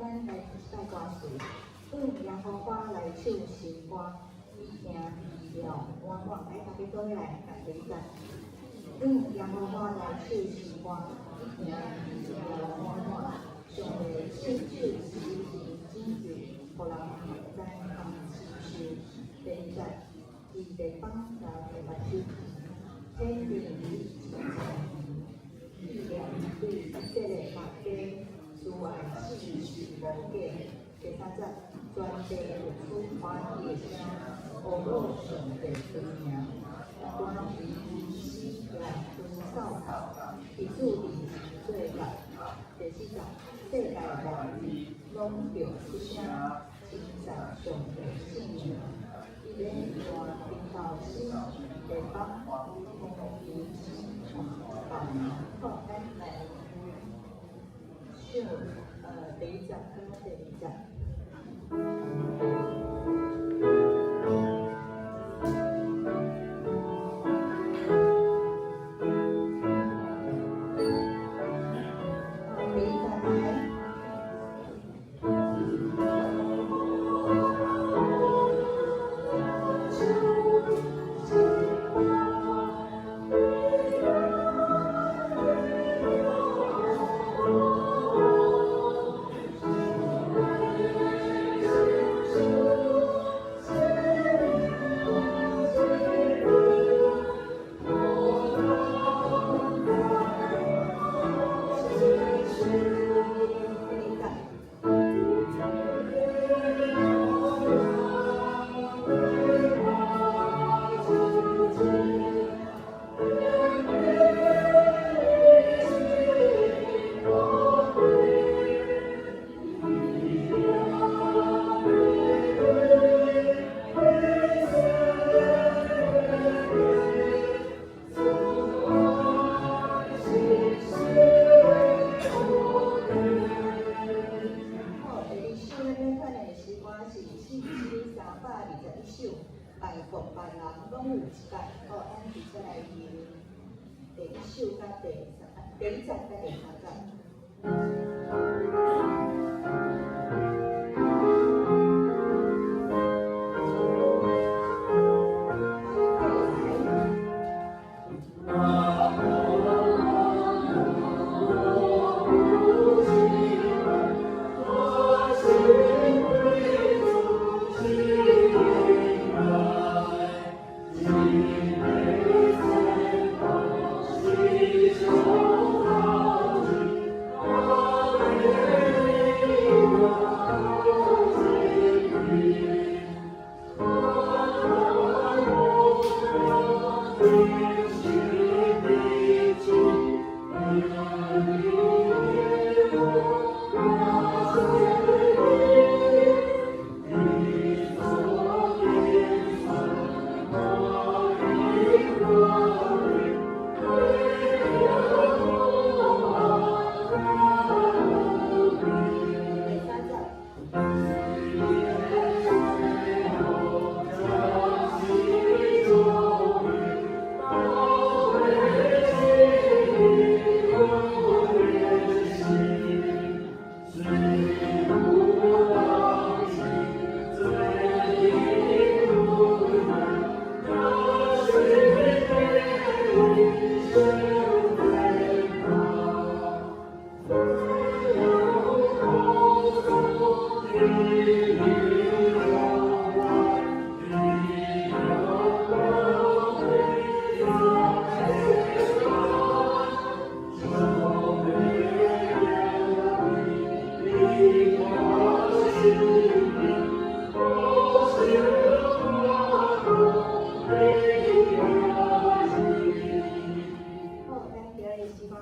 咱来拜歌词，用阳光花来唱新歌，以听意了满满，来大家做伙来第一站。用阳光花来唱新歌，以听意了满满，上个兴趣时时精致，互人在行市事。第一站，以地方来发展，天地之意念对这个大家。主爱事事无假，第三站，专地出欢喜的声，网络上地出名，关于故事来分扫头，其主题做法。第四站，世界万字拢着出声，精神上的信任，伊咧换领导新地方，同民创办好咱来。第一站跟第二站。万国万人拢有一届，好，咱直接来听第一首甲第一站甲第三站。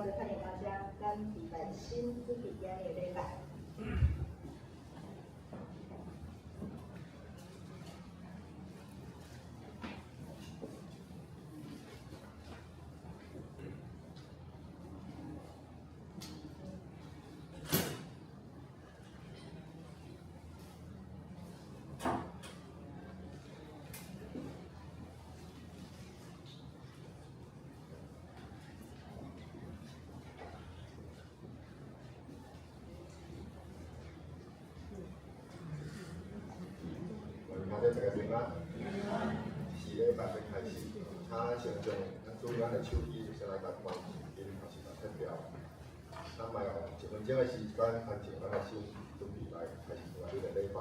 我就看见大家咱礼拜新主题今日礼拜。大家大家平安，是礼拜的开始，请先将咱主咱的手机先来甲关机，还是甲撤掉。咱卖用1分钟的时间，安静咱的心，准备来开始咱这个礼拜。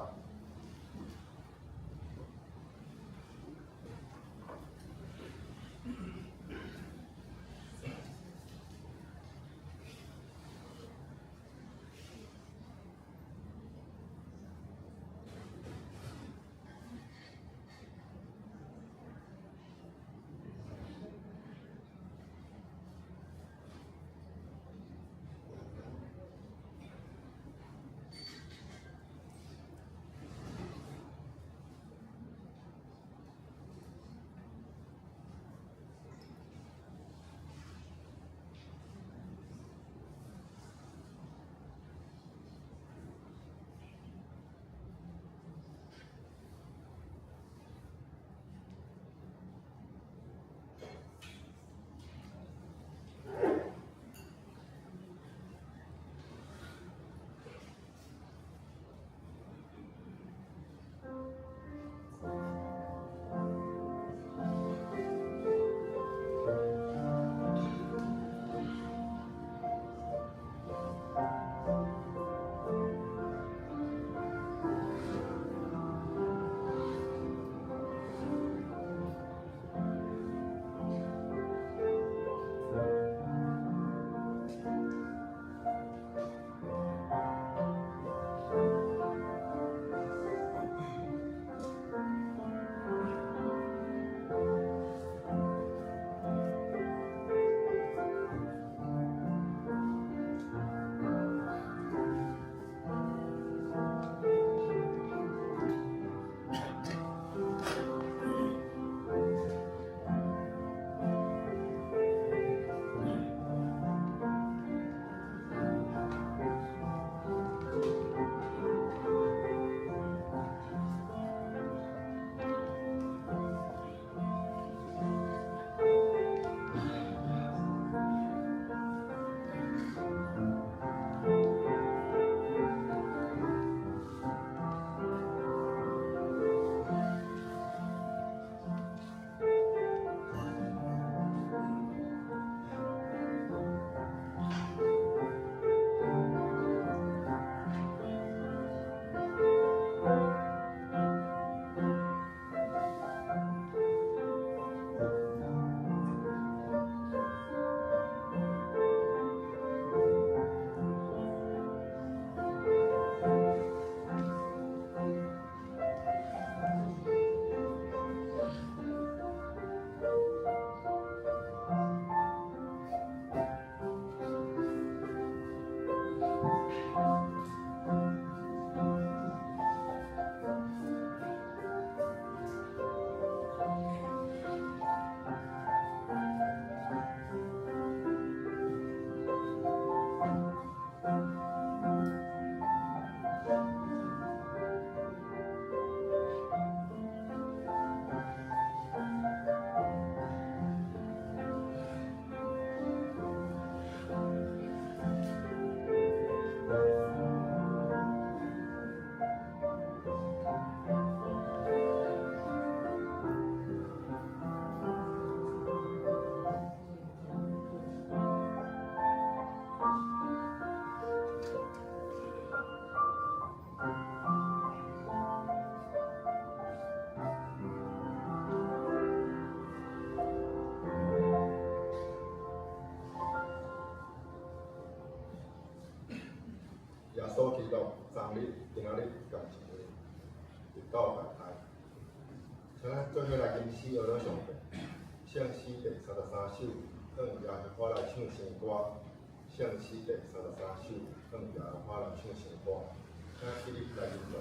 耶稣基督昨日、今仔日、共一位，直到大海。请咱做伙来吟诗学了上帝，圣诗第33首，向耶和华来唱圣歌，向西第33首，放假花人唱新歌，请起立来领导。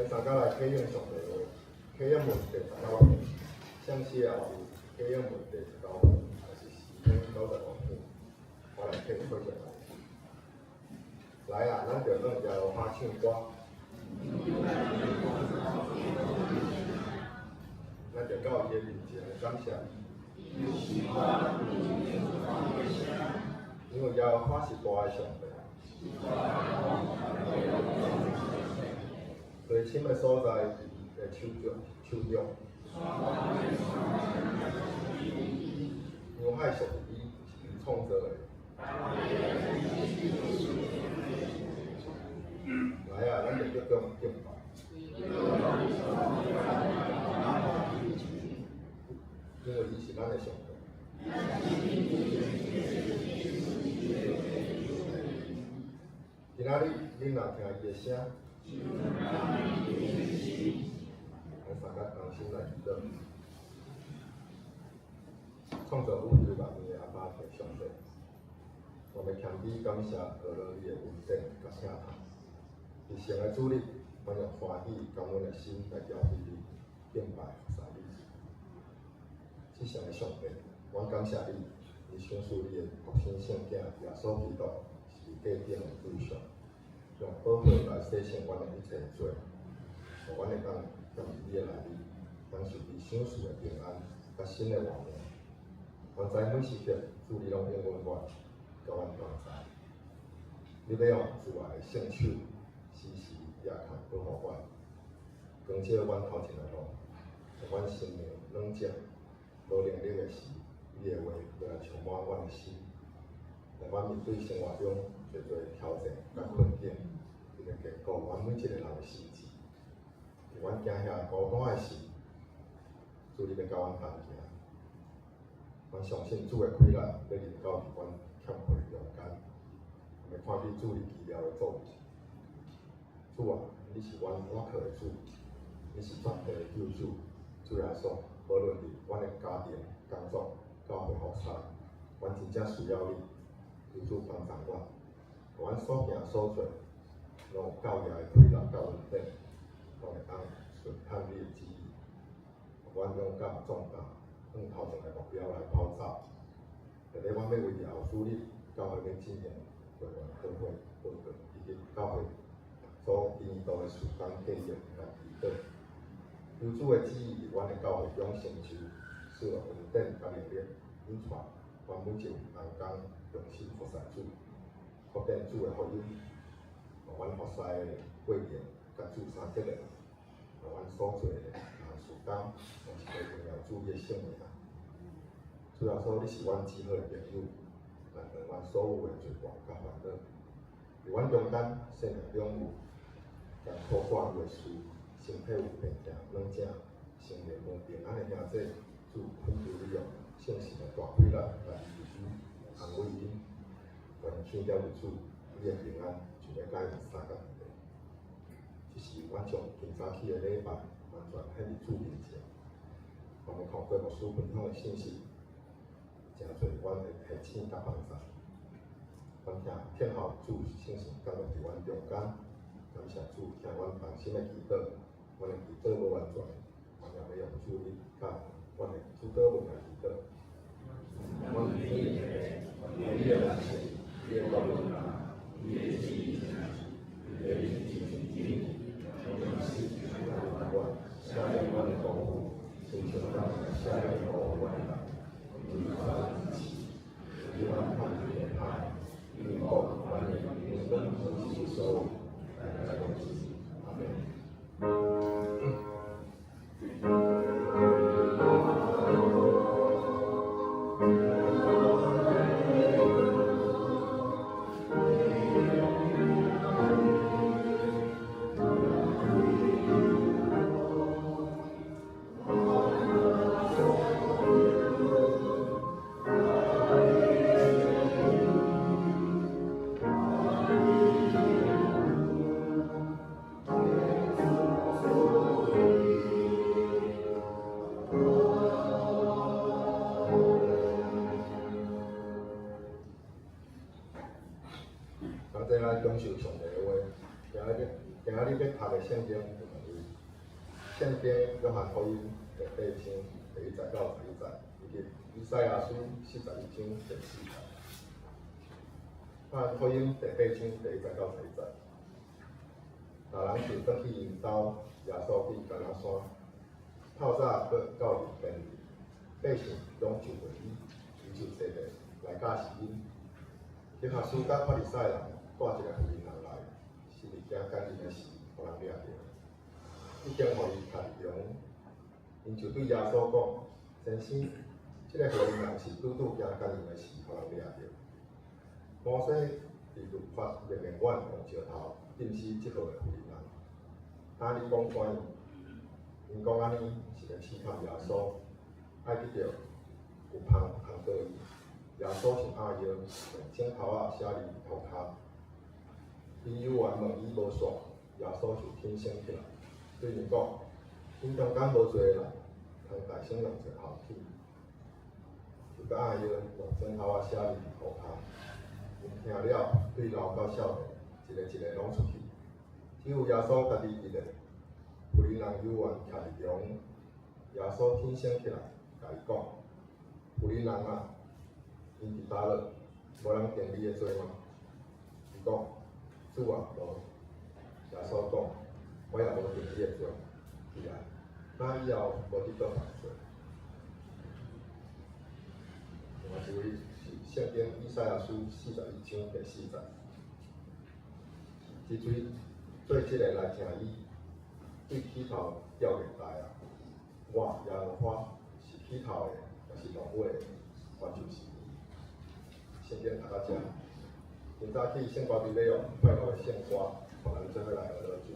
大家来启用上题目，启用门第19题，向西后是启用门第19题，还是4篇95题？我来听做出来。来啊，咱就用摇花唱歌，咱就到伊个面前感谢。因为摇花是大个上帝。最深的所在在手中，牛海上帝是创造的。来啊，咱就叫做敬拜。因为伊是咱的上帝。今仔日恁若听伊的声。咱大家同心来祈祷，创造宇宙万物的阿爸天上帝，我们谦卑感谢俄罗你的恩典甲请托，一生的主力，我用欢喜感恩的心来交给你，敬拜服侍你。这生的上帝，我感谢你，你赏赐你的独生圣子耶稣基督是价顶的对象。用保护来洗净阮的一切罪，互阮会当进入你的内里，享受你赏赐的平安，甲新的活命。阮知每时刻主你拢应允我，甲阮同在。你要用慈爱的圣手，时时夜看保护阮，光照阮头前的路，使阮生命冷静。无能力的时，你的话要来充满阮的心，阮面对生活中侪侪挑战甲困境，一个坚固阮每一个人的心志。伫阮行遐孤单的时，主你要甲阮同行。阮相信主的快乐要临到伫阮欠缺的中间，要看见主你奇妙的作为。主啊，你是阮倚靠的主，你是全地的救主。主耶稣，无论伫阮的家庭、工作、教会服侍，阮真正需要你，求主帮助阮，互阮所行所做，拢有教业的快乐甲稳定，拢会当顺探你的旨意，互阮勇敢壮大，向头前的目标来跑走。下日阮要为着后主日教会要进行会员开会报告，以及教会所领导的事工计划甲祈祷。求主的旨意伫阮的教会中成就，使稳定甲力量引传，阮每一位人工用心服侍主，扩展主的福音，互阮服侍的过程甲主相结合，互阮所做的事工，拢是会荣耀主的圣名。主耶稣，你是阮极好的朋友，来断阮所有的罪恶甲烦恼。伫阮中间，生命中有甲拖挂你的事，身体有病痛、软症，心灵无平安的兄弟，主恳求你用圣神的大快乐来医治伊、安慰因，愿天了主，你的平安就要甲因三角地。这是阮从今早起的礼拜完全献伫主面前，我们透过牧师分享的信息。诚侪阮的提醒甲帮助，阮听候主圣神降落伫阮中间，感谢主听阮同心的祈祷，阮的祈祷无完全，阮也要用主力甲阮的主祷文来祈祷。阮的主你的万姓，你的国度，你的旨意成就，你的灵旨成就，从世至万，下有阮的公务，成就咱下有我万人。希望他们也爱，因后完美，因跟自己收，来共自己，阿门。咱享受上帝的话，今日要读的圣经有两位，圣经约翰福音第8章第1节到11节，以及以赛亚书41章第4节。约翰福音第8章第1节到11节，大人就转去因兜，耶稣去橄榄山，透早搁到伊边里，百姓拢就过伊，伊就坐地来教示因。约翰书甲法利赛人带一个妇人来，是伫惊干净的事，互人掠着。已经互伊刣伫中，因就对耶稣讲：“先生，这个妇人是拄惊干净的事，互人掠着。摩西伫律法命令阮用石头钉死即号的妇人。当你讲关伊，因讲安尼是咧试探耶稣，爱得着有香过伊。耶稣是阿腰，用镜头写伫涂骹。因有缘问伊无煞，耶稣就挺身起来，对伊讲：因中间无侪人，通大声用石头起，就甲阿腰用镜头写伫涂骹。因听了，对老到少年，一个一个拢出去。只有耶稣家己一个。妇人人有缘徛伫中，耶稣挺身起来，甲伊讲：妇人人啊！因伫倒落，无人定你的罪吗？伊讲：主啊，无。耶稣讲：我也无定你的罪，起来，那以后无得倒犯罪。另外一位是圣经以赛亚书41章第4节，即嘴做即个来听伊，对起头掉落来啊！我耶和华是起头的，也是末尾的，我就是。圣顺便大家。今早起献歌比要用快乐的献歌，互咱做伙来学落去。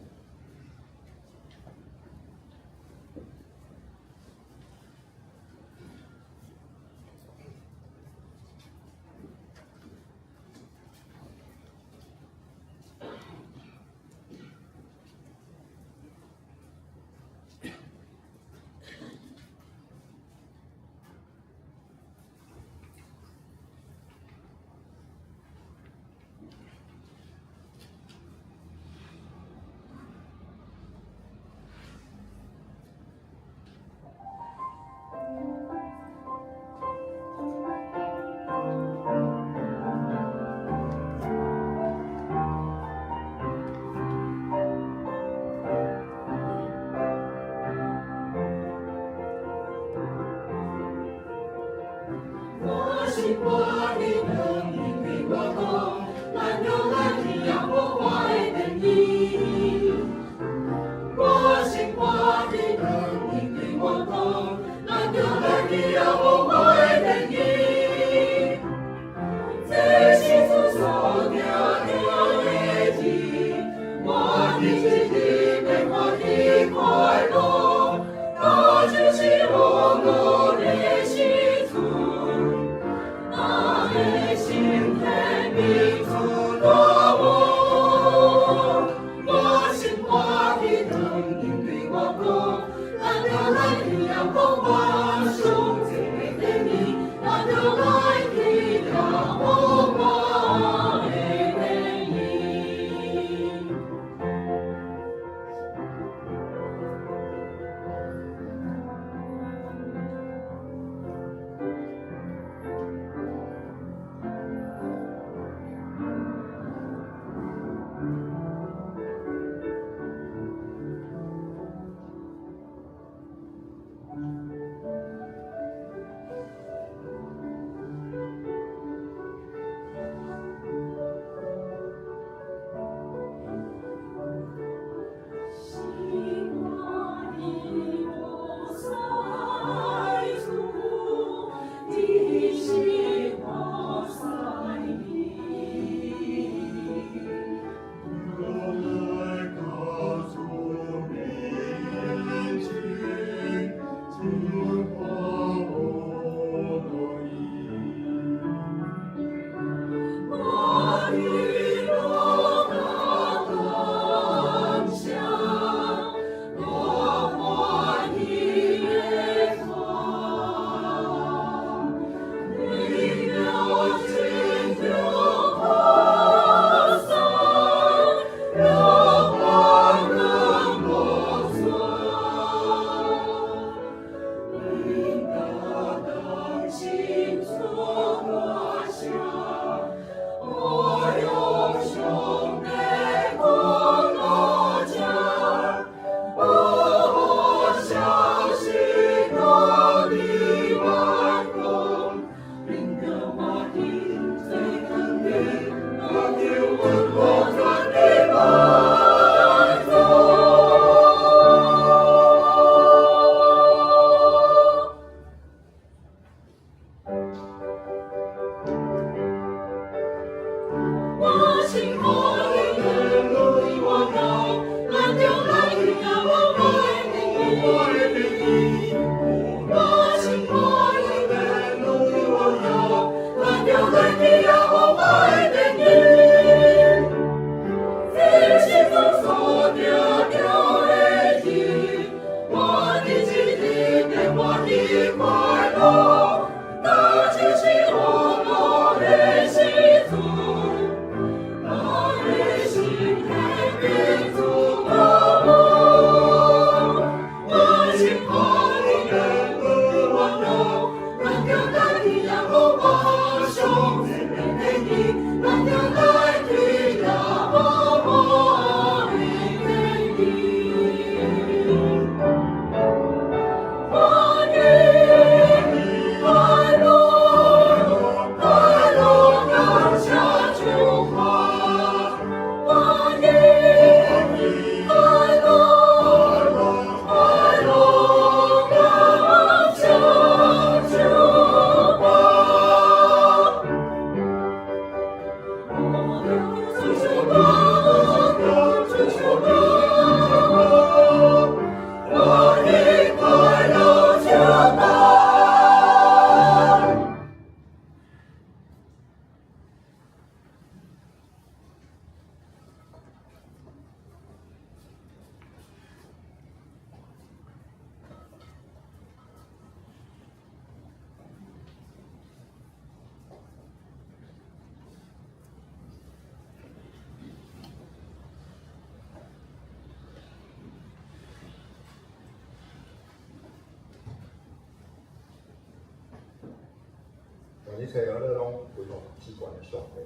一切娱乐拢规划机关的上面，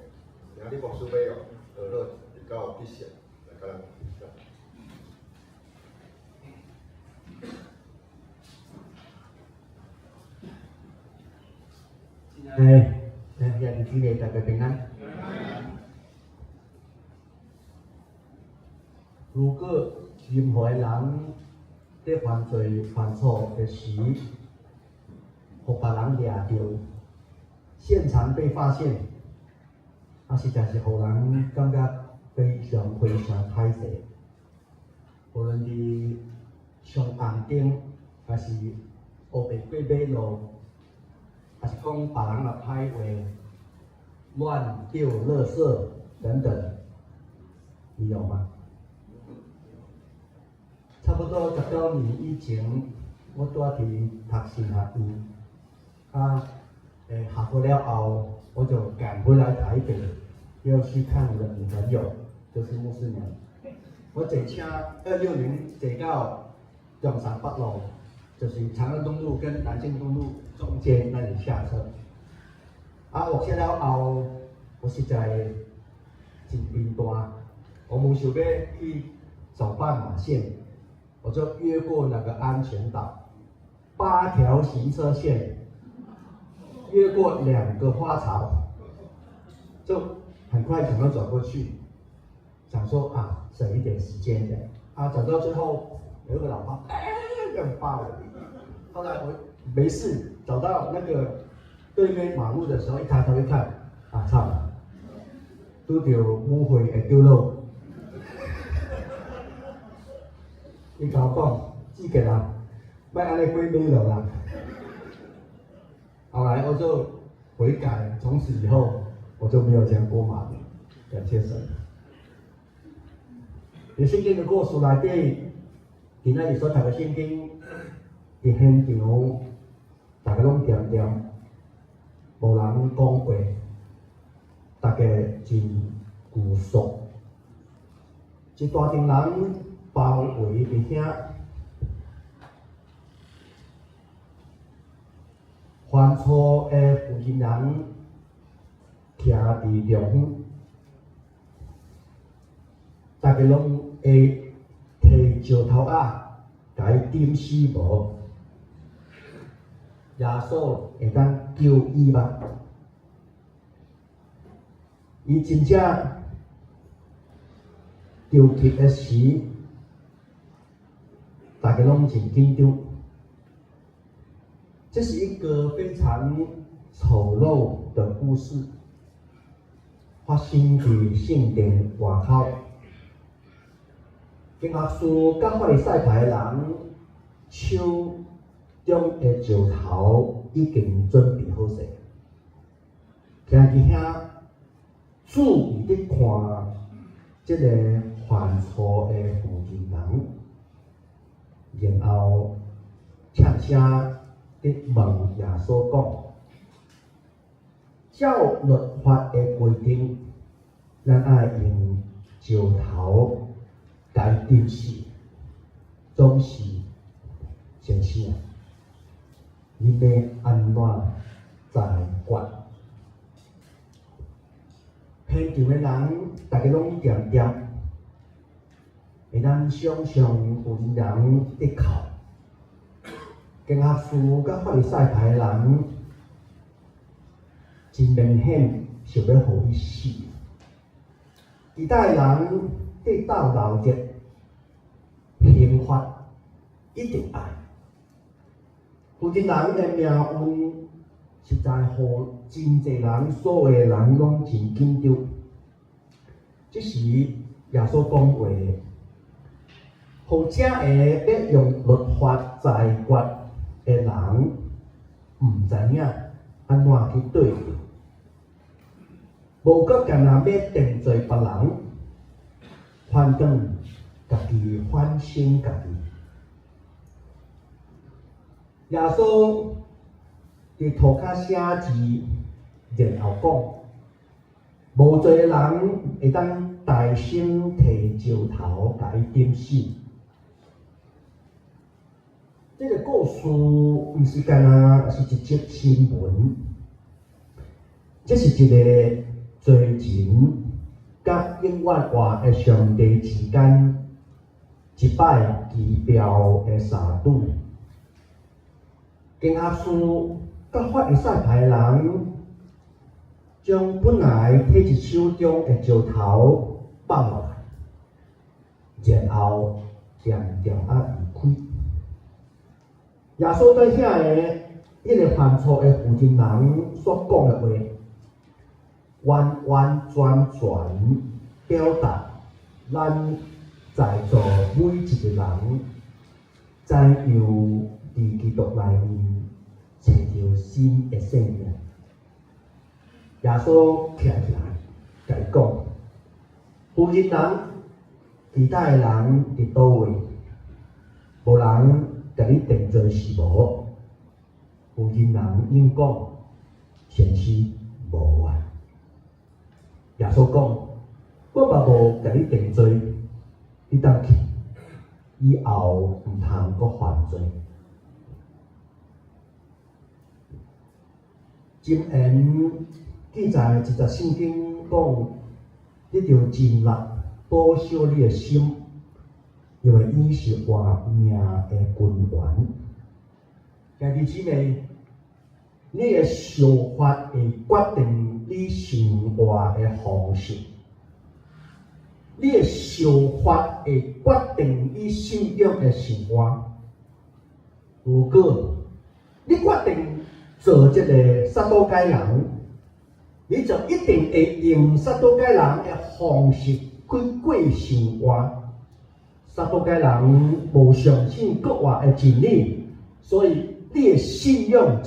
然后你牧师要用娱乐比较必胜来甲咱分享。兄弟姊妹大家平安。如果任何人在犯罪犯错的时，互别人抓到，现场被发现，实在是互人感觉非常歹势。无论伫上红灯，还是黑白过马路，还是讲别人的歹话、乱丢垃圾等等，你有吗？差不多10多年以前，我住伫读神学院，下课了后，我就赶回来台北，要去看我的女朋友，就是牧师娘。我坐车260坐到中山北路，就是长安东路跟南京东路中间那里下车。落车了后，我实在真贫惰，我冇想要去走斑马线。我就越过那个安全岛，8条行车线，越过2个花槽，就很快想要走过去，想说省一点时间的。走到最后有一个老爸，要扒我。后来我没事，走到那个对面马路的时候，一抬头一看，操，拄到误会会丢漏。伊甲我讲，记个人，别安尼过马路啦。后来我就悔改，从此以后我就没有这样过马路，感谢神。在圣经的故事内底，今仔日所读的圣经，伫现场大家拢点点，无人讲过，大家真具熟，一大群人。包围伫遐，犯错的负责人徛伫中央，大家拢会摕石头甲伊点死无，耶稣会当救伊吗？伊真正丢弃的时。大家拢真紧张，这是一个非常丑陋的故事，发生伫圣殿外口。经学士甲法利赛派的人手中的石头已经准备好势，徛伫遐注意伫看这个犯错的负责人。然后呛声伫问耶稣讲：照律法的规定，咱爱用石头甲伊钉死，总是先生，你要安怎裁决？现场的人，大家拢点点。会当想象有人伫哭，经学士甲法利赛派的人，真明显想要互伊死。其他的人伫斗闹热，刑罚一定爱。负责人的命运，实在互真侪人，所有的人拢真紧张。这时耶稣讲话。或者会要用律法裁决的人，唔知影安怎去对付，无搁干那要定罪别人，反倒家己反省家己。耶稣伫涂骹写字，然后讲：无罪的人会当大声摕石头甲伊钉死。这个故事毋是干那是一则新闻，这是一个做人甲永远活的上帝之间一摆奇妙的相遇。经阿师甲发会使派人，将本来摕伫手中的石头放落来，然后渐渐移开。耶稣对遐个迄个犯错的负责人所讲的话，完完全全表达咱在座每一个人，怎样伫基督内面找到新的生命。耶稣站起来，甲伊讲：负责人，其他的人伫倒位？无人甲你定罪是无？负责人应讲：先生，无啊。耶稣讲：我嘛无甲你定罪，你当去，以后毋通阁犯罪。箴言记载一则圣经讲：你着尽力保守你的心，因为伊是活命的根源。兄弟姊妹，你的想法会决定你生活的方式，你的想法会决定你信仰的生活。如果你决定做这个撒都该人，你就一定会用撒都该人的方式去过生活。撒都该人无相信国外的真理，所以你的信仰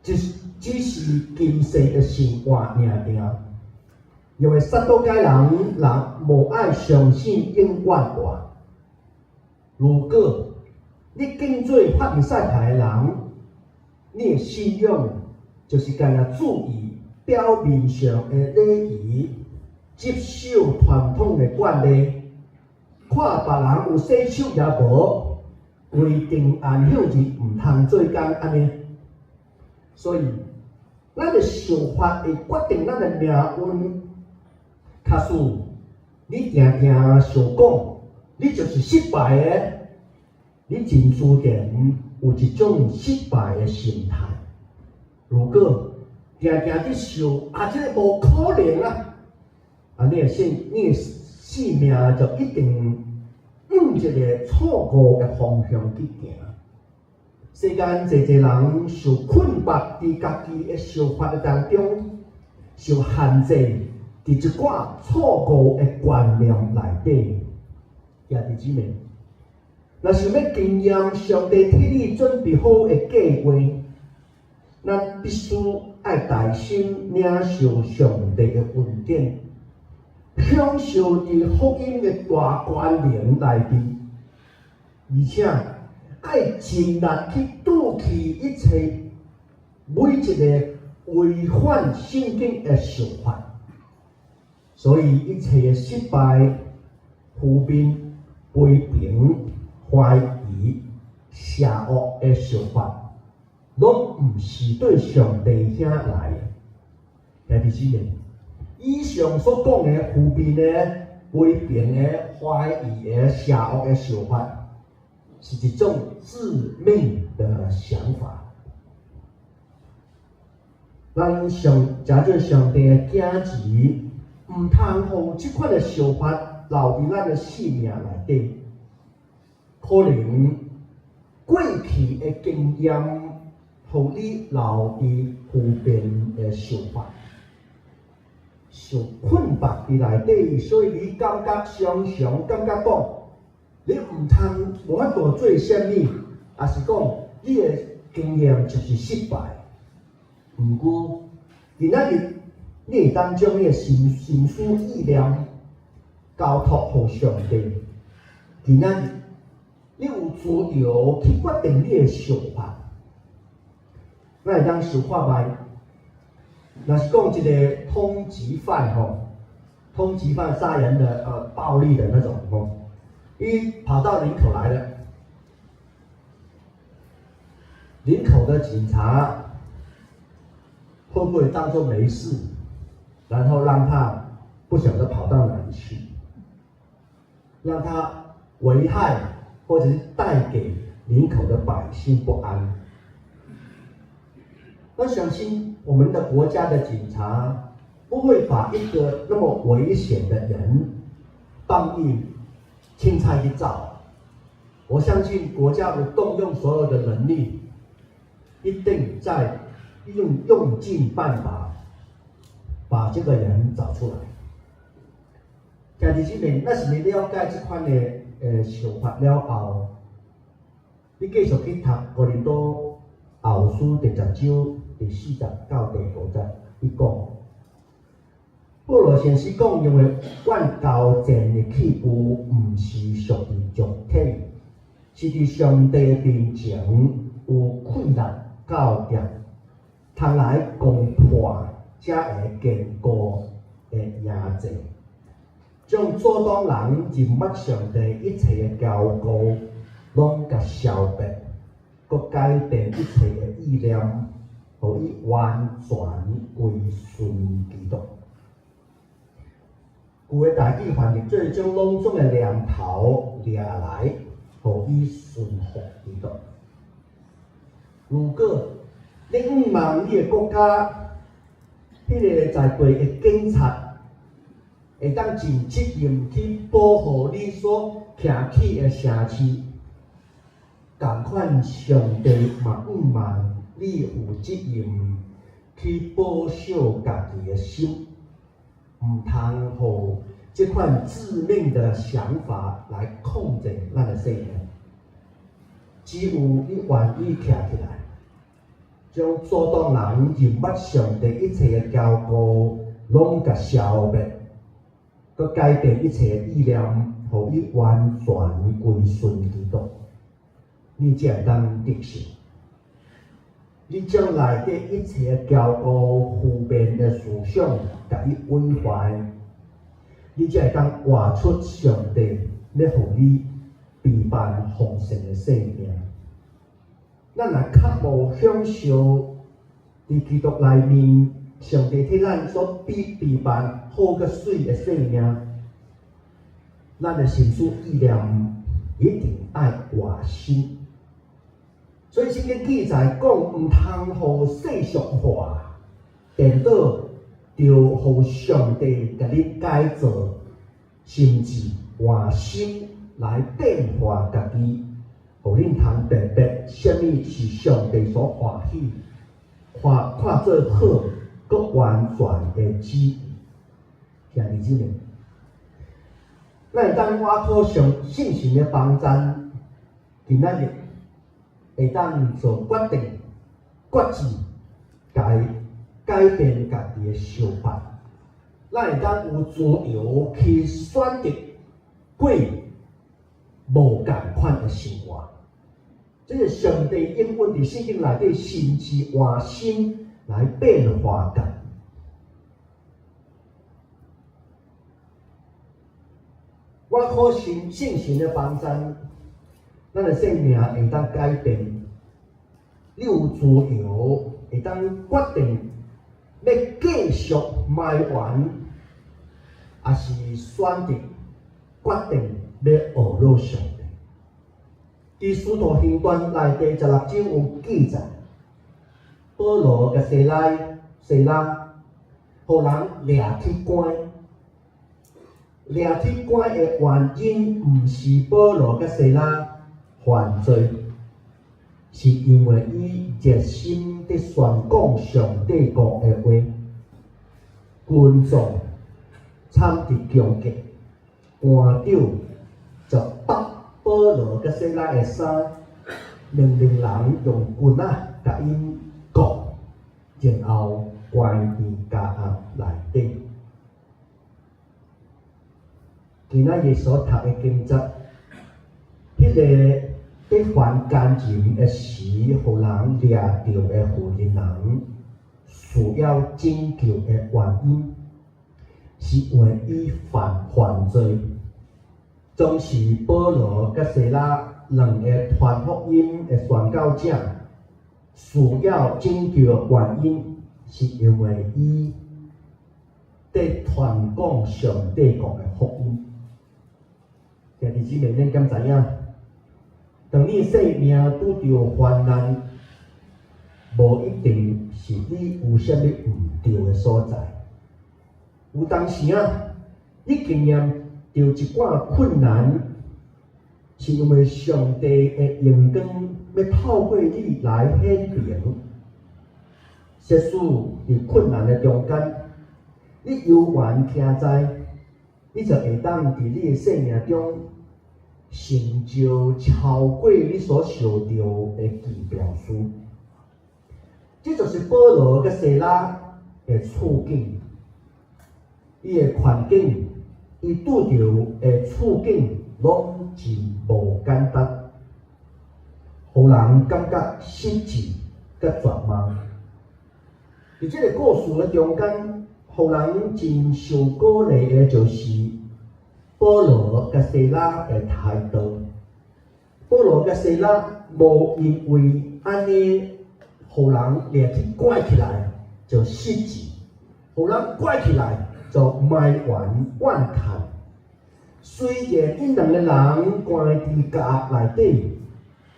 只是今世的生活而已。因为撒都该人无爱相信永远活。如果你跟做法利赛派的人，你的信仰就是干那注意表面上的礼仪，接受传统的惯例，看别人有洗手也无，规定按休日毋通做工安尼。所以，咱的想法会决定咱的命运。假使你常常想讲，你就是失败的，你真自然有一种失败的心态。如果常常伫想，这个无可能啊，你的性命就一定往一个错误的方向去行。世间侪人受困縛伫家己的想法当中，受限制伫一寡错误的观念内底。兄弟姊妹，若想要经验上帝替你准备好的计划，咱必须爱大心领受上帝的恩典，享受伫福音的大权能内底，而且爱尽力去杜去一切每一个违反圣经的想法。所以一切的失败、负面、批评、怀疑、邪恶的想法，拢毋是对上帝遐来的。兄弟姊妹，以上所讲的负面的、批评的、怀疑的、邪恶的想法，是一种致命的想法。咱假做上帝的囝子，毋通互即款的想法留伫咱的生命内底。可能过去的经验，互你留伫负面的想法，受困缚伫内底，所以你常常感觉讲，你无法度做啥物，也是讲你的经验就是失败。毋过，今仔日你会当将你的心思意念交托互上帝。今仔日你有自由去决定你的想法。咱会当想看卖，若是讲一个通缉犯通缉犯杀人的暴力的那种伊跑到林口来了，林口的警察或会不会当作没事，然后让它不晓得跑到哪里去，让它危害或者是带给林口的百姓不安？我相信我们的国家的警察不会把一个那么危险的人放进青菜去找。我相信国家会动用所有的能力，一定在用尽办法把这个人找出来。听弟兄们，咱是要了解这款的想法了后，你继续去读哥林多后书第10章第40到第50节，伊讲，保罗先是讲，因为阮交战的器具毋是属于肉体，是伫上帝面前有困难教育，通来攻破，才会坚固的赢者。将阻挡人认捌上帝一切的交故，拢甲消灭，佮改变一切的意念，互伊完全归顺基督。旧的大义翻译做将拢总的念头掠来，互伊顺服基督。如果你毋望你的国家，迄个在地的警察，会当尽责任去保护你所徛起的城市，同款上帝嘛毋望你有责任去保守家己的心，毋通互这款致命的想法来控制咱的生命。只有你愿意徛起来，将阻挡人认捌上帝一切的交故，拢甲消灭。佮改变一切意念，互伊完全归顺基督，你才会当得胜。你将内底一切骄傲、负面的思想，甲伊毁坏，你才会当活出上帝要互你备办丰盛的生命。咱若较无享受伫基督内面，上帝替咱所备办好个水的生命，咱的心思意念一定爱活心。所以圣经记载讲，毋通互世俗化颠倒，就互上帝甲你改造，甚至活心来变化家己，互恁通辨别什么是上帝所欢喜、看做好。佮完全的旨意，兄弟姊妹，咱会当挖靠上信心的帮助，今仔日会当做决定、决志，改变家己的想法。咱会当有自由去选择过无共款的生活。这是上帝应允伫圣经内底，甚至换心。来变化感，我靠信心的帮助，咱的生命会当改变。你有自由，会当决定要继续埋怨，还是选择决定要学罗上帝。伫《使徒行传》内第16章有记载。保罗甲西拉，互人掠去关。掠去关的原因，毋是保罗甲西拉犯罪，是因为伊热心地宣讲上帝国的话。群众参伫宫殿，官长就拔保罗甲西拉的衫，命令人用棍仔甲因割，然后关伫监狱内底。今仔日所读的经节，迄个在犯奸淫的时，互人掠着的妇人人，需要拯救的原因，是因为伊犯罪。总是保罗甲西拉两个传福音的宣教者，需要拯救的原因，是因为伊在传讲上帝讲的福音。兄弟姊妹，恁敢知影？当你生命拄着患难，无一定是你有啥物毋对的所在。有当时啊，你经验着一寡困难，是因为上帝的荣光要透过你来显明。即使伫困难的中间，你犹原徛在，你就会当伫你的生命中成就超过你所受到的奇妙事。这就是保罗甲西拉的处境，伊的环境，伊拄着的处境，拢是无简单，互人感觉失志甲绝望。伫这个故事的中间，互人真受鼓励的就是保罗甲西拉的态度。保罗甲西拉无因为安尼，互人掠去关起来就失志，互人关起来就埋怨怨叹。虽然因两个人关伫家内底，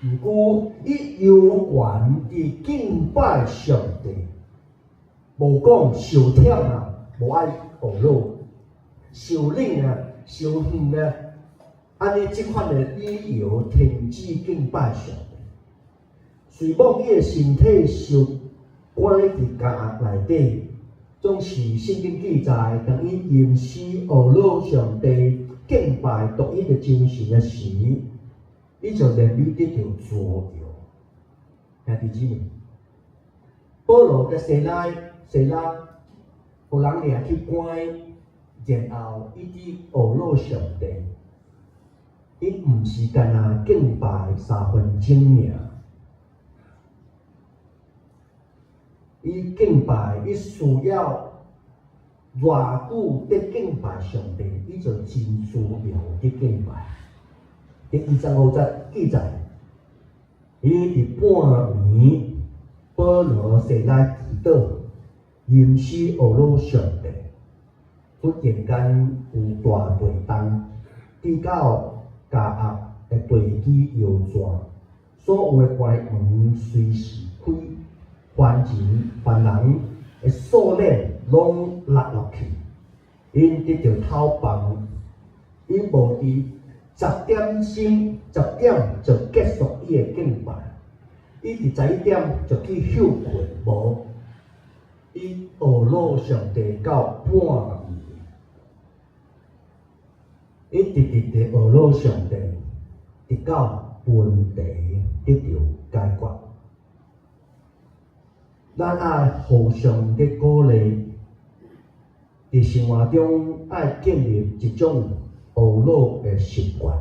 毋过伊犹原伫敬拜上帝。无讲受忝啊，无爱学老；受冷啊，受远啊，安尼即款的理由停止敬拜上帝。虽望伊的身体受关伫家内底，总是圣经记载，当伊吟诗学老上帝敬拜独一的精神的时，伊就连于得到自由。兄弟姊妹，保罗甲西拉，互人掠去关，然后伊伫学老上帝，伊毋是干那敬拜3分钟尔。伊敬拜，伊需要偌久伫敬拜上帝，伊就真需要伫敬拜。伫25节记载，伊伫半暝，保罗西拉祈祷，吟诗学老上帝。忽然间有大地动，直到家屋的地基摇转，所有的关门随时开。凡人的锁链拢落去，因得到透房，因无伫10点就结束伊的敬拜，伊伫11点就去休困，无伊学老上帝到半暝，伊直直学老上帝，直到问题得到解决。咱爱互相的鼓励，伫生活中爱建立一种学老的习惯。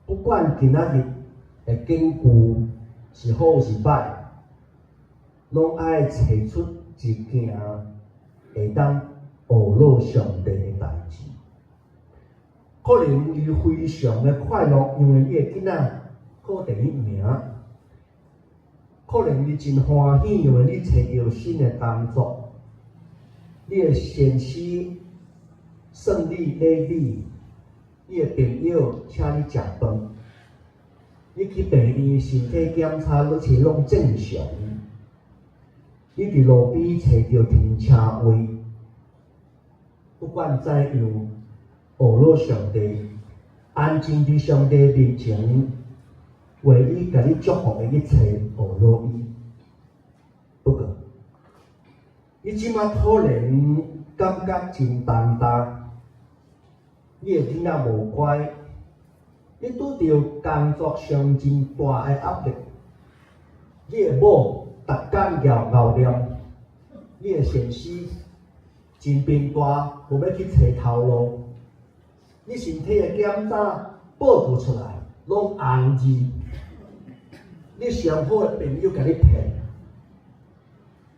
不管今仔日的根据是好是歹，拢爱找出一件会当学老上帝的代志。可能伊非常的快乐，因为伊的囡仔考第1名。可能你真欢喜，因为你找到新的工作，你的先生胜利礼礼，你的朋友请你食饭，你去病院身体检查，而且拢正常。你伫路边找到停车位，不管怎样，学老上帝，安静伫上帝面前。为伊甲你祝福的一切学老伊。不过，你即马可能感觉真重担，你的囡仔无乖，你拄着工作上真大的压力，你的某逐天熬念，你的先生真贫大，无要去找头路，你身体的检查报告出来拢红字。你上好的朋友甲你骗，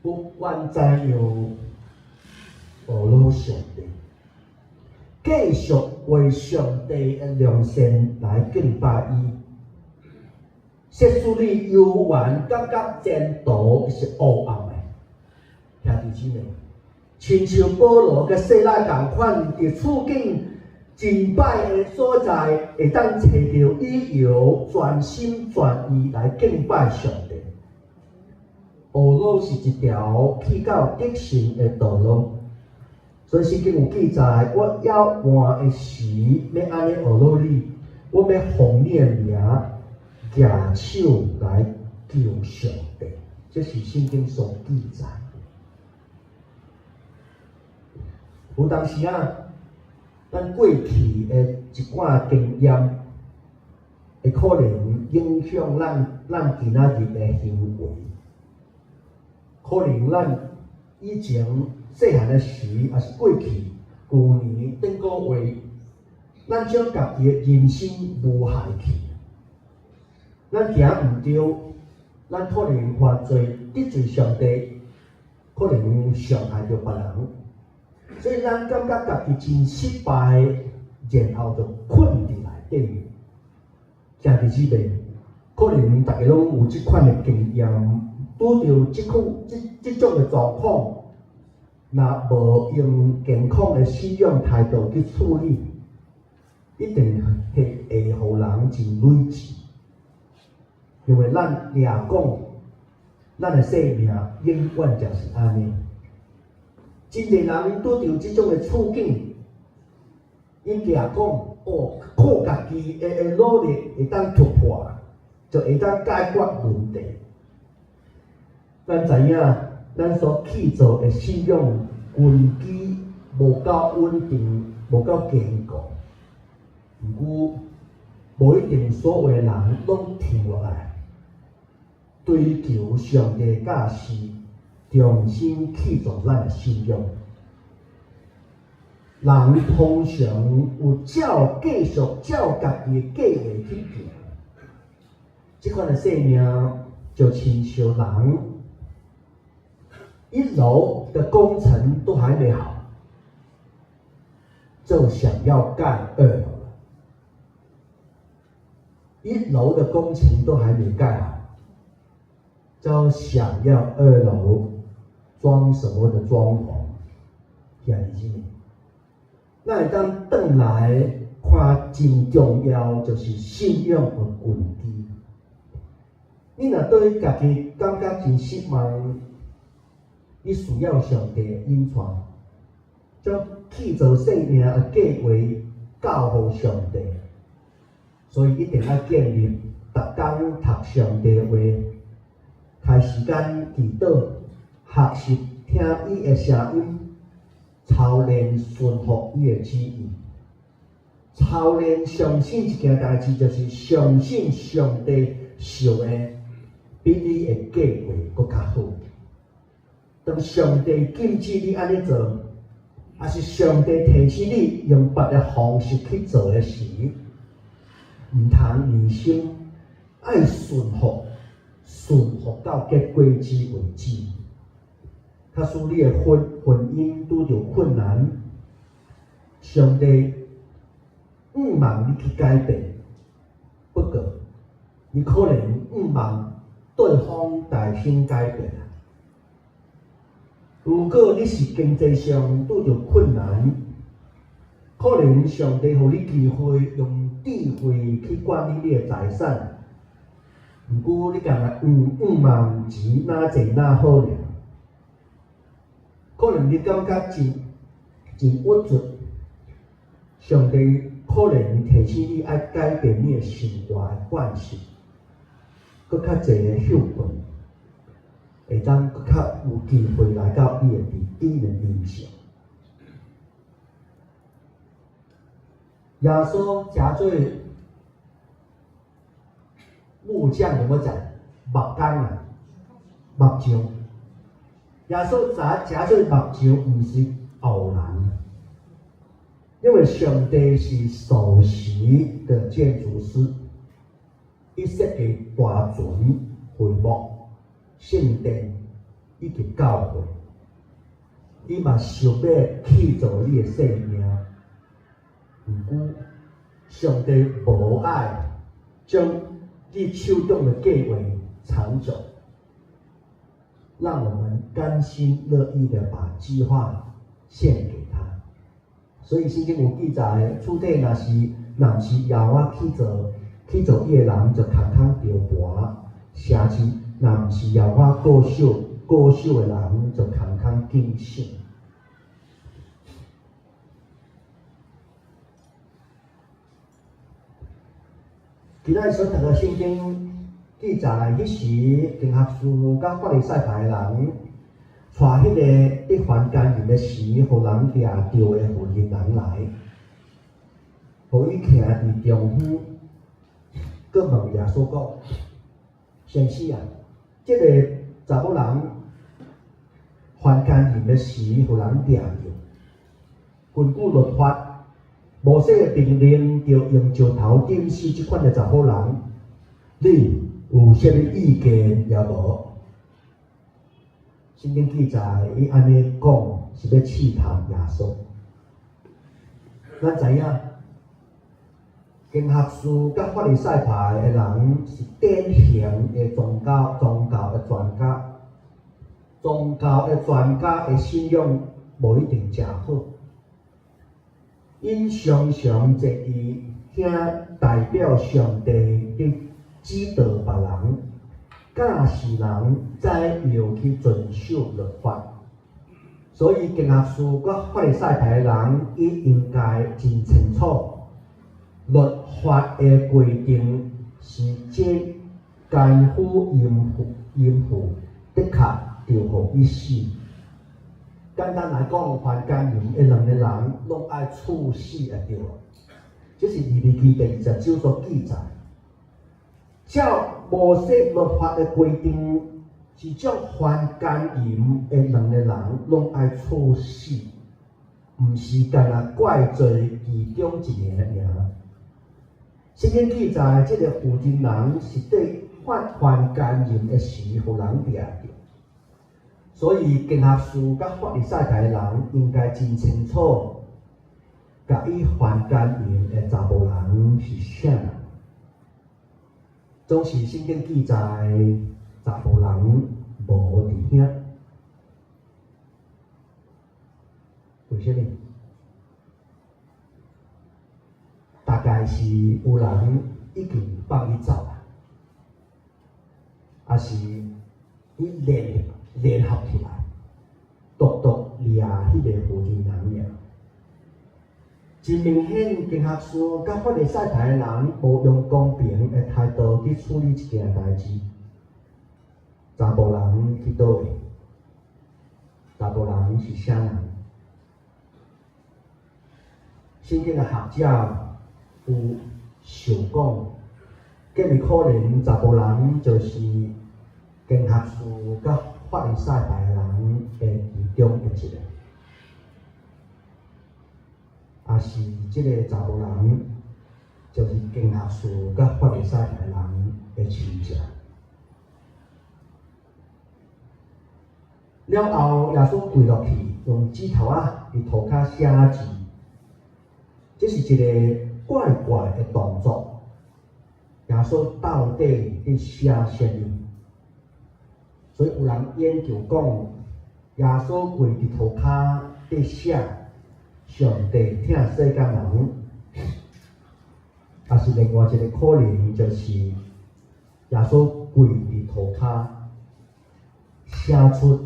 不管怎样，学老上帝，继续为上帝的良善来敬拜伊。即使你犹原感觉前途是黑暗的，兄弟姊妹，亲像保罗甲西拉同款，伫处境真歹的所在，会当找到理由，全心全意来敬拜上帝。学路是一条去到得胜的道路，所以圣经有记载：我要换的时，要安尼学路你，我要奉你的名，举手来求上帝。这是圣经所记载。有当时啊，咱过去的一寡经验，会可能影响咱今仔日的行为。可能咱以前细汉的时，也是过去旧年顶个月，咱将家己的人生无害去。咱行毋对，咱可能犯罪得罪上帝，可能伤害着别人。所以咱感觉家己真失败，然后就困伫内底。兄弟姊妹，可能大家拢有即款的经验，拄着即种的状况，若无用健康的信仰态度去处理，一定会互人真累赘。因为咱掠讲，咱的生命永远就是安尼。真侪人拄着即种的处境，因掠讲靠家己的努力会当突破，就会当解决问题。咱知影，咱所去做的信仰根基无够稳定，无够坚固。毋过，无一定所有的人拢停落来，追求上帝的教示。重新去做咱的信仰，人通常有继续照家己的计划去行。这款的生命就亲像人一楼的工程都还没好，就想要盖2楼了。1楼的工程都还没盖好，就想要2楼。装什么的装潢，兄弟姊妹，咱会当转来看，真重要就是信仰的根基。你若对家己感觉真失望，你需要上帝的引传，将去做生命的计划交互上帝。所以一定要建立，逐天读上帝的话，开时间祈祷。学习听伊的声音，操练顺服伊的旨意，操练相信一件代志，就是相信上帝想的比你的计划搁较好。当上帝禁止你安尼做，还是上帝提示你用别的方式去做的时，毋通疑心，爱顺服到结果子为止。假使你的婚姻拄着困难，上帝毋望你去改变，不过你可能毋望对方大声改变。如果你是经济上拄着困难，可能上帝互你机会用智慧去管理你的财产。毋过你干那毋望钱哪济哪好尔。可能你感觉真郁卒，上帝可能提醒你爱改变你的生活的惯性，搁较济的休困，会当搁较有机会来到你的面上。耶稣诚做木匠怎么讲？木工啊，木匠。耶稣诚做木匠，毋是偶然，因为上帝是首席的建筑师，伊设计大船、会幕、圣殿以及教会，伊嘛想要去做你的生命。毋过，上帝无爱将你手中的计划藏走。让我们甘心乐意的把计划献给他。所以圣经有记载，厝底若是邀我去做伊的人，就空空着盘；城市若毋是邀我过手的人，就空空敬守。今仔所读的圣经记载，迄时经学士甲法利赛派的人，带迄个伫凡间人的时，互人掠着的妇人人来，互伊徛伫中央，佮问耶稣讲：先生啊，即个查某人凡间人的时，互人掠着，根据律法。摩西的命令着用石头钉死即款的查某人，你有啥物意见也无？圣经记载，伊安尼讲是要试探耶稣。咱知影，经学士甲法利赛派的人是典型的宗教的专家，宗教的专家的信仰无一定正好。因常常坐伫遐代表上帝伫指导别人，教示人怎样去遵守律法。所以经学士甲法利赛派的人，伊应该真清楚律法的规定是这奸夫淫妇的确着互伊死。简单来讲，凡奸淫的两个人，拢爱处死就对了。这是利未记第29所记载。照摩西律法的规定，是照凡奸淫的两个人，拢爱处死，毋是干那怪罪其中一个尔。圣经记载，这个负责人是对凡奸淫的时，互人掠着。所以经学士甲法利赛派的人应该真清楚，甲伊凡间淫的查某人是啥人。总是圣经记载，查某人无伫遐。为什么？大概是有人已经放伊走啦，还是伊联合起来，独独掠迄个负责人了。真明显，经学士甲法利赛派的人无用公平的态度去处理一件代志。查甫人去倒位？查甫人是啥人？圣经的学者有想讲，更有可能查甫人就是经学士甲法利赛派的人的其中一个，也是这个查某人，就是经学士甲法利赛派的人的亲戚。了后，耶稣跪落去，用指头伫涂骹写字，这是一个怪怪的动作。耶稣到底伫写啥物？所以有人研究讲，耶稣跪伫涂骹伫写，上帝疼世间人，也是另外一个可能，就是耶稣跪伫涂骹，写出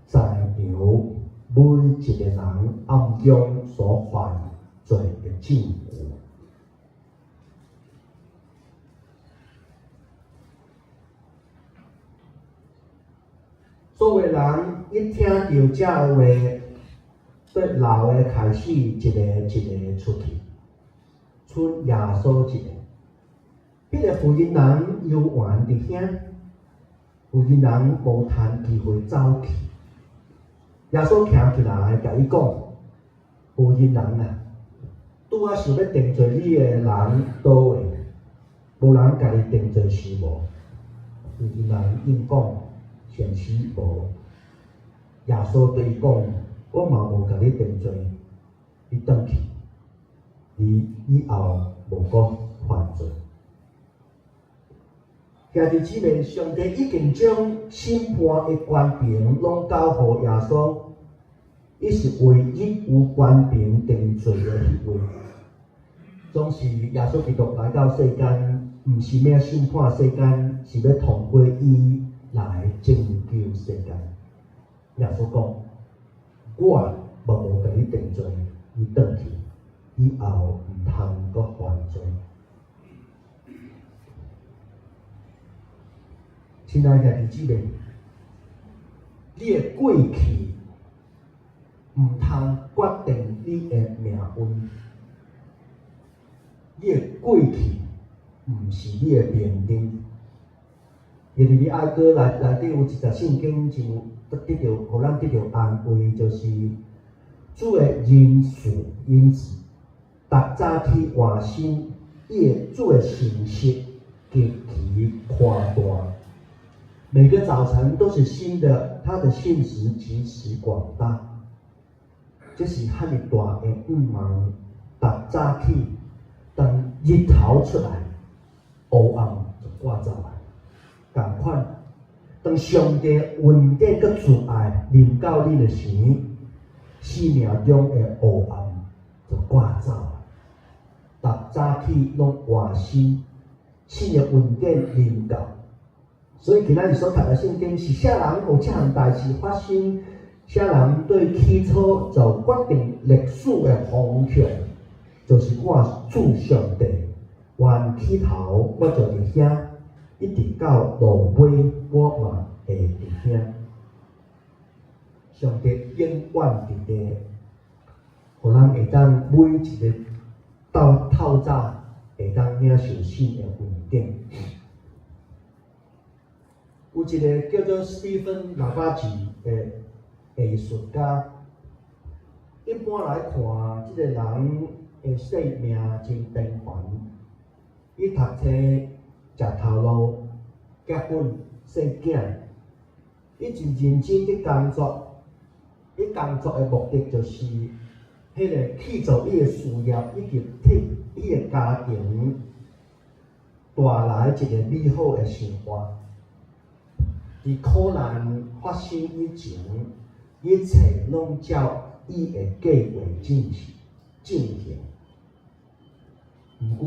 在场每一个人暗中所犯罪的证据。所有人一听到这话，对老的开始一个出去，剩耶稣一个。迄个负责人犹原伫遐，负责人无趁机会走去。耶稣站起来，甲伊讲：“负责人啊，拄仔想要定罪你的人倒位？无人甲你定罪是无？”负责人应讲。显示无，耶稣对伊讲：“我嘛无甲你定罪，你转去，你以后无搁犯罪。”兄弟姊妹，上帝已经将审判的权柄拢交予耶稣，伊是唯一有权柄定罪的迄位。总是耶稣基督来到世间，毋是要审判世间，是要通过伊来拯救世间。耶稣讲：“我无互你定罪，你转去，以后毋通阁犯罪。”亲爱兄弟姊妹，你的过去毋通决定你的命运。你的过去毋是你的命定。因为你爱歌内底有一节圣经，就得到，互咱得到安慰，就是主的仁慈因子，逐早起换新，伊的主的信息极其宽大。每个早晨都是新的，他的信实极其广大。这是遐尼大的愿望，逐早起，当日头出来，黑暗就挂走来。同款，当上帝恩典佮慈爱临到你的时，生命中的黑暗就挂走来。逐早起拢换新，新的恩典临到。所以今仔日所读的圣经是啥人有这项代志发生，啥人对起初就决定历史的方向，就是我主上帝，原起头我就伫遐，一直到落尾我嘛会伫遐。上帝永远伫地，互咱会当每一个透早会当领受新的恩典。有一个叫做史蒂芬·拉巴吉的艺术家，一般来看，这个人的生命真平凡。伊读册、食头路、结婚、生囝，伊真认真伫工作。伊工作的目的就是，迄个去做伊的事业，以及替伊的家庭带来一个美好的生活。伫苦难发生以前，一切拢照伊的计划进行。毋过，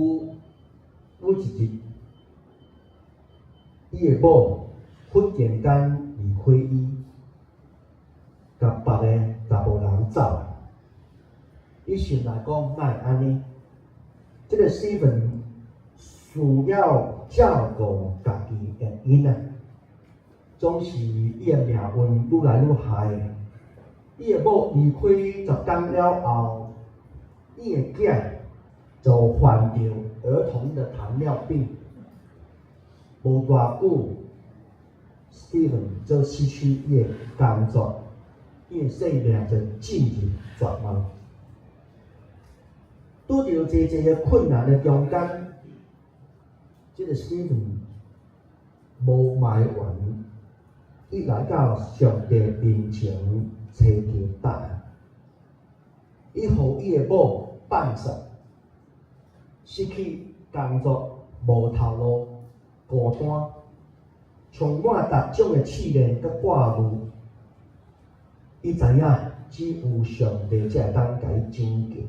有一日，伊的某忽然间离开伊，甲别个查某人走来。伊想来讲，哪会安尼？这个史蒂芬需要照顾家己的囡仔。总是伊的命运愈来愈害。伊的某离开10天了后，伊的囝就患着儿童的糖尿病。无偌久 ，Steven 就失去伊的工作，伊的生命就进入绝望。拄着这个困难的中间，这个 Steven 无埋怨。伊来到上帝面前找求答案，伊互伊的某放手，失去工作，无头路，孤单，充满各种的试炼甲挂虑。伊知影只有上帝才会当甲伊拯救。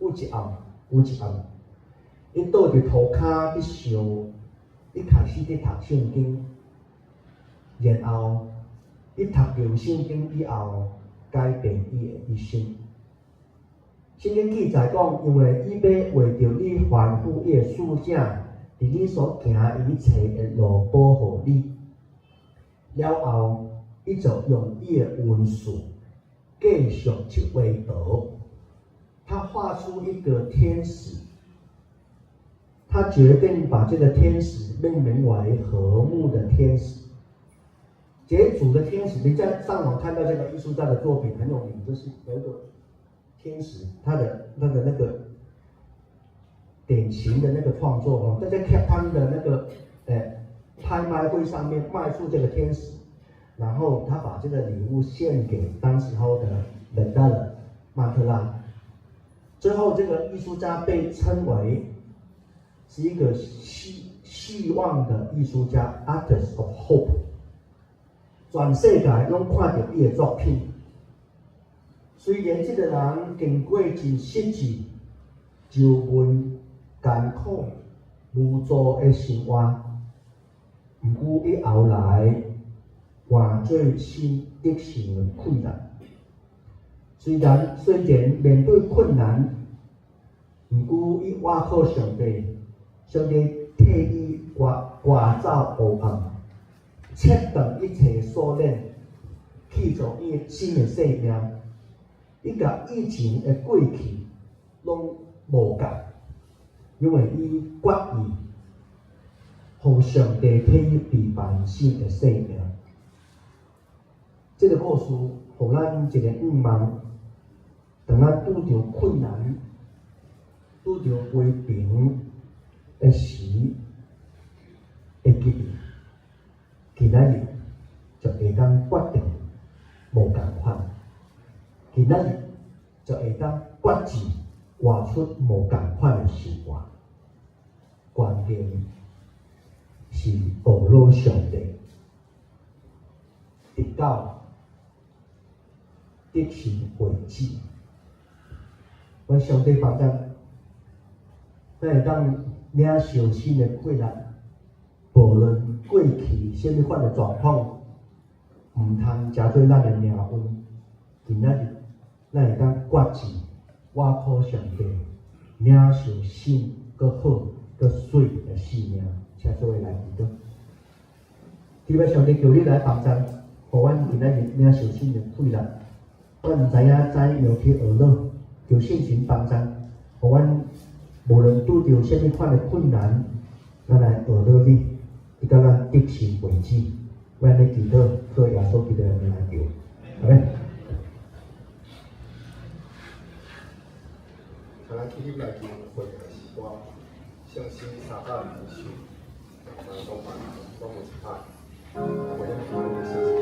有一暗，伊倒伫涂骹伫想，伊开始伫读圣经。然后，伊读着圣经以后，改变伊的一生。圣经记载讲，因为伊要为着你吩咐伊的使者，伫你所行一切的路保护你。了后，伊就用伊的文字继续去回答。他画出一个天使，他决定把这个天使命名为和睦的天使。节主的天使，你在上网看到这个艺术家的作品很有名，就是有一个天使，他的那个典型的那个创作哦，在Cape Town的那个拍卖会上面卖出这个天使，然后他把这个礼物献给当时候的曼特拉，最后这个艺术家被称为是一个希望的艺术家 ，Artist of Hope。全世界拢看到伊的作品。虽然这个人经过真实际、愁闷、艰苦、无助的生活，不过伊后来换做新得胜的困难。虽然面对困难，不过伊倚靠上帝，上帝替伊刮走黑暗，切断一切锁链，去做伊新的生命。伊甲以前的过去拢无共，因为伊决意，互上帝替伊备办新的生命。这个故事，互咱一个愿望，当咱拄着困难、拄着危平的时，会记住，今仔日就会当决定无共款。今仔日就会当决志活出无共款的生活。关键是学老上帝，直到得胜为止。阮上帝保证，咱会当领受新的困难，无论过去什么款的状况，毋通加做咱的命运。今仔日，咱会当决志，倚靠上帝，领受新、搁好、搁水的生命。请各位来祈祷。祈求上帝求你来帮助，互阮今仔日领受新的困难。阮毋知影怎样去学老，求圣神帮助，互阮无论拄着什么款的困难，咱来学老你，直到咱得胜为止。阮的祈祷，靠耶稣基督的名来求，阿门。看咱起立来敬会的时光，向心撒旦领袖，东版东武派，我要看你相信。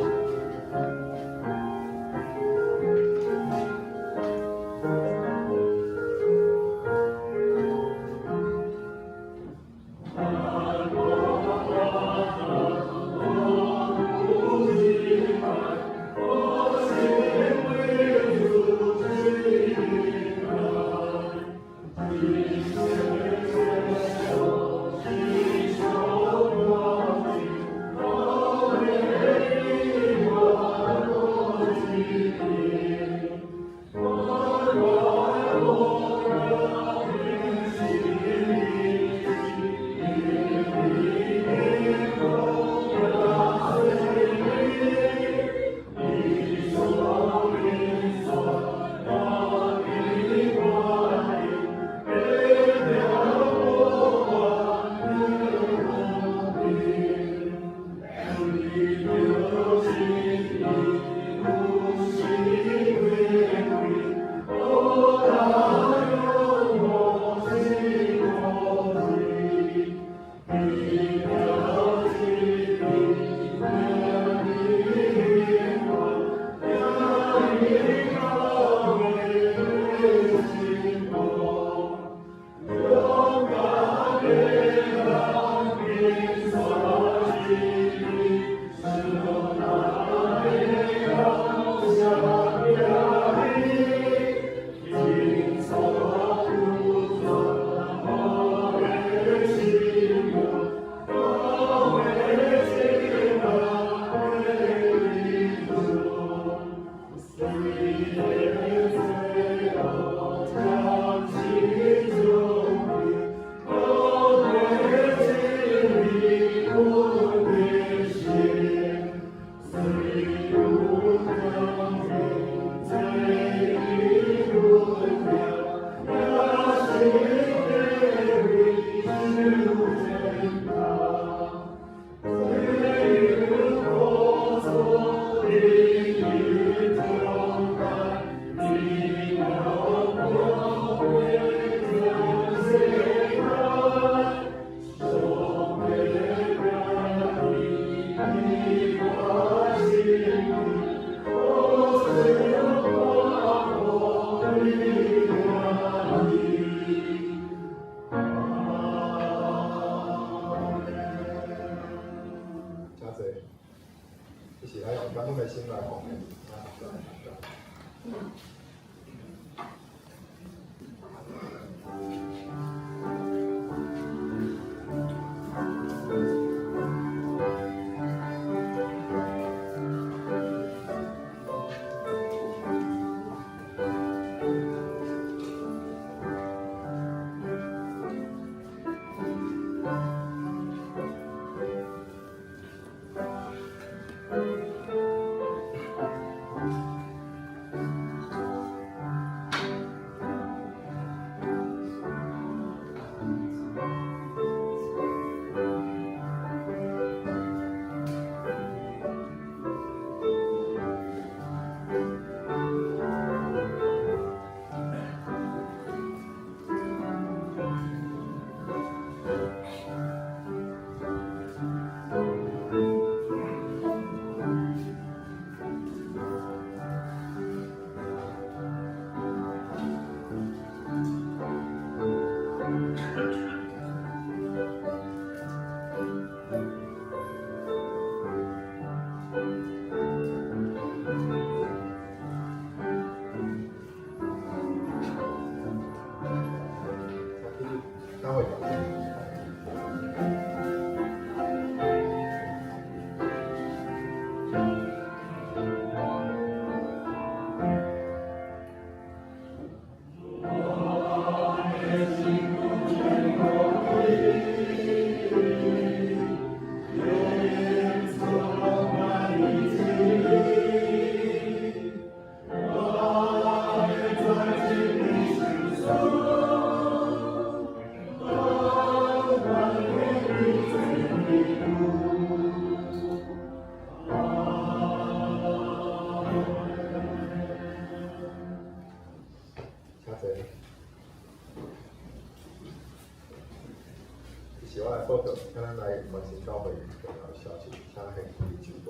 心来奉献。待会是我来报告，咱来关心教会重要消息，请现开举报。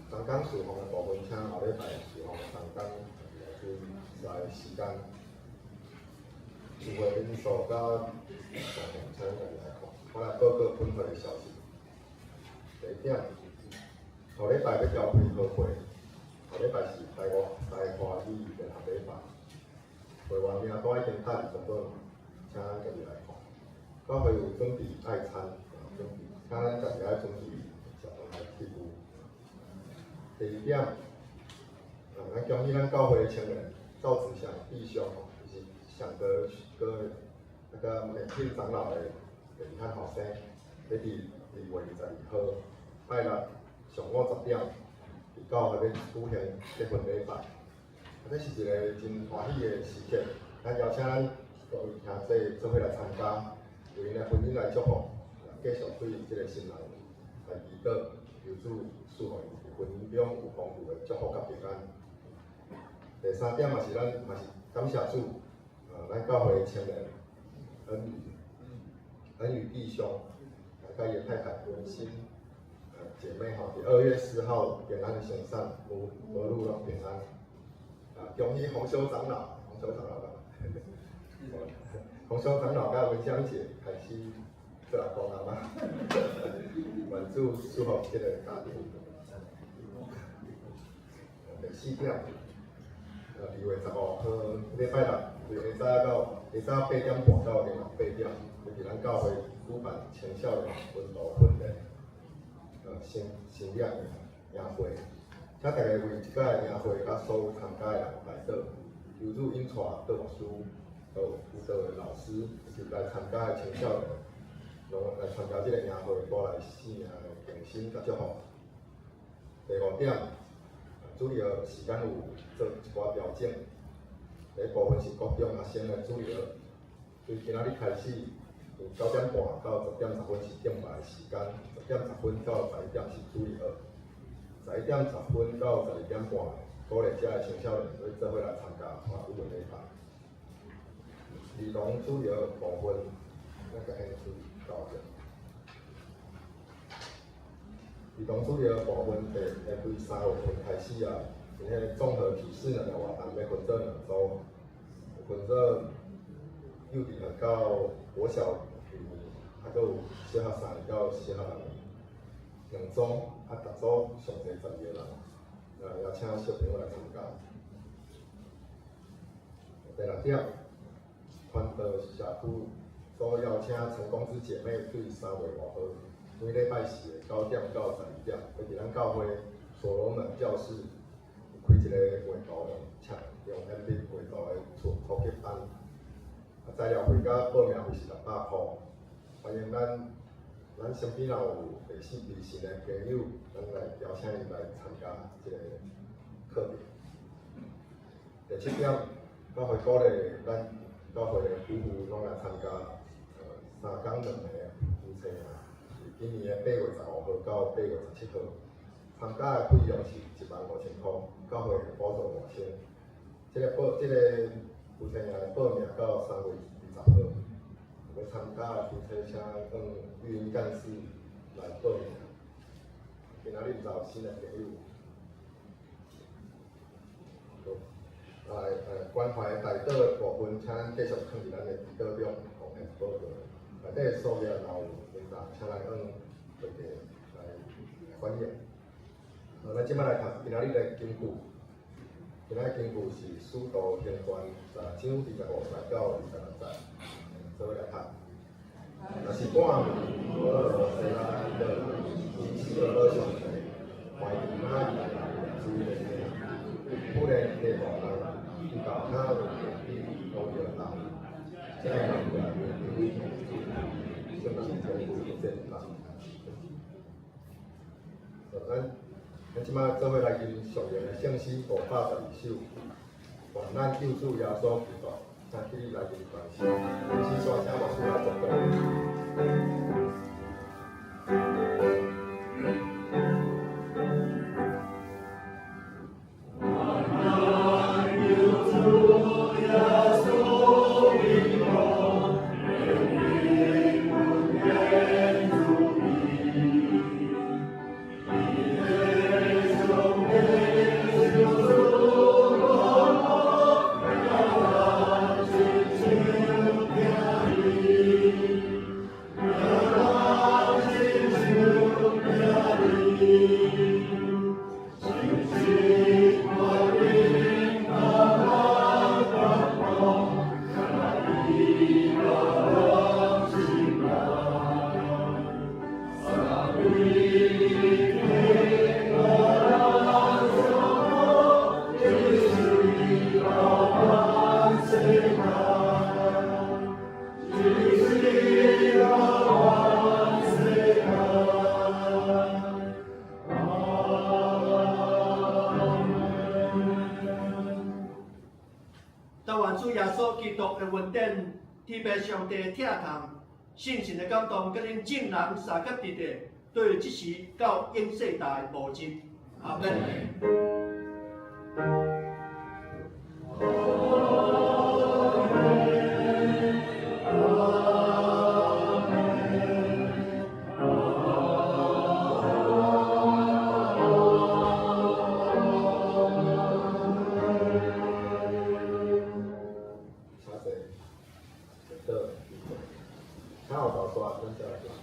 刚刚事奉的部分，请后礼拜事奉刚刚来时间，聚会人数甲请大家来看。我来报告本会的消息。第一点，后礼拜要交开好会，后礼拜是台华语联合礼拜，会员名单已经打入成本，请咱家己来看。教会有准备爱餐，准备，请咱家己爱准备食饭来替补。第二点，咱恭喜咱教会的青年赵子祥弟兄，就是上个那个美庆长老的遗憾后生，在2月22号拜六上午10点，伫教会要举行结婚礼拜。这是一个真欢喜的时刻，咱邀请咱各位兄弟做伙来参加。为因的婚姻来祝福，继续对这个新人来祈祷，求主赐予因婚姻中有丰富的祝福甲平安。第三点嘛是咱嘛是感谢主，咱教会的青年恩宇弟兄，甲伊的太太文心姐妹吼，伫2月4号平安的行善，无路拢平安。恭喜洪修长老，洪修长老甲文香姐开始做阿公阿妈，愿主祝福这个家庭。第4点，2月15号礼拜六，下早到8点半到8点，就伫咱教会主办青少年婚道婚礼，新业宴会，请大家为即届宴会甲所有参加的人来祷，求主引带导师。有辅导的老师，以及来参加的青少年，拢来参加这个宴会，带来4年的敬心甲祝福。第5点，主要时间有做一寡调整。第一部分是国中学生的主要，从今仔日开始，由9点半到10点10分是敬拜的时间，10点10分到11点是主日学，11点10分到12点半，鼓励遮的青少年可以做伙来参加华语文礼拜。儿童主要部分，那个演出到这。儿童主要部分第3月份开始啊，因迄综合体适能的活动要分做2组，分做幼稚园到国小2年，还有小学3年到小学6年。2组，啊，逐组上侪12个人，邀请小朋友来参加。第6点，环岛社区所邀请成功之姐妹对3月5号，每礼拜4的9点到12点，会伫咱教会所罗门教室开一个画图用鉛笔画图的初级班。材料费甲报名费是600块，欢迎咱身边若有第4、第4的朋友，咱来邀请伊来参加这个课程。第7点，教会鼓励咱教会的夫妇拢来参加3天2夜夫妻啊，今年的8月15号到8月17号，参加的费用是15000块，教会会补助5000。这个夫妻啊报名到3月20号，要参加的夫妻请向育婴干事来报名。今仔日有新的朋友。关怀代祷的部分，请咱继续放伫咱的祈祷中，奉献报告。内底的数页若有问答，请来用会议来反映。咱即摆来读今仔日的经句。今仔经句是《使徒行传》15章25到26节，做伙来读。若是半暝，我西拉的伊2上帝，怀疑他注意的不然地方人。到他的地都有人，这样的人甚至全部见人。咱即摆做伙来吟上元的圣诗512首，愿咱救主耶稣基督，请起来吟传诗，圣诗山声牧师来作答。主耶稣基督的恩典，天父上帝的疼痛，圣神的感动，甲恁众人三甲地地，对即时到永世代无尽。阿门。他有导说，跟下来就是。